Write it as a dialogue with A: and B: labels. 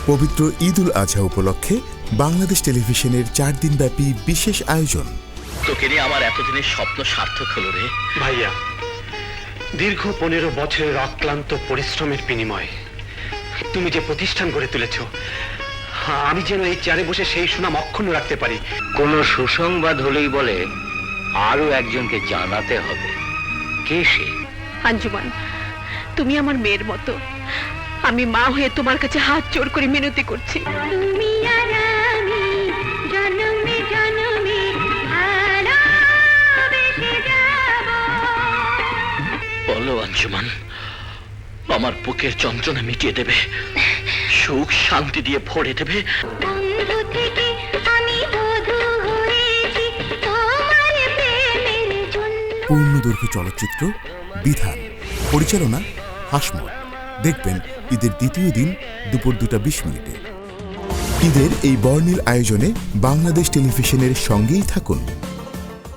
A: পবিত্র ঈদ উল আজহা উপলক্ষে বাংলাদেশ টেলিভিশনের 4 দিনব্যাপী বিশেষ আয়োজন।
B: তোকে নিয়ে আমার এতদিনের স্বপ্ন সার্থক হলো রে
C: ভাইয়া। দীর্ঘ 15 বছরের অক্লান্ত পরিশ্রমের বিনিময়ে তুমি যে প্রতিষ্ঠান গড়ে তুলেছ, আমি যেন এই চেয়ারে বসে সেই সুনাম অক্ষুণ্ণ রাখতে পারি।
B: কোনো সুসংবাদ হলেই বলে আরো একজনকে জানাতে হবে। কে সে?
D: আঞ্জুমান, তুমি আমার মেয়ের মতো। আমি মা হয়ে তোমার কাছে হাত জোড় করে মিনতি করছি। তুমি আর আমি জনমে জনমে ভালোবেসে যাব।
B: বলো আঞ্জুমান, আমার বুকের যন্ত্রণা মিটিয়ে দেবে, সুখ শান্তি দিয়ে ভরে দেবে।
D: বন্ধু থেকে আমি বধূ হয়েছি তোমার প্রেমের জন্য।
A: পূর্ণদৈর্ঘ্য চলচ্চিত্র বিধান, পরিচালনা হাসমত। দেখবেন ঈদের দ্বিতীয় দিন দুপুর 2:20। ঈদের এই বর্ণিল আয়োজনে বাংলাদেশ টেলিভিশনের সঙ্গেই থাকুন।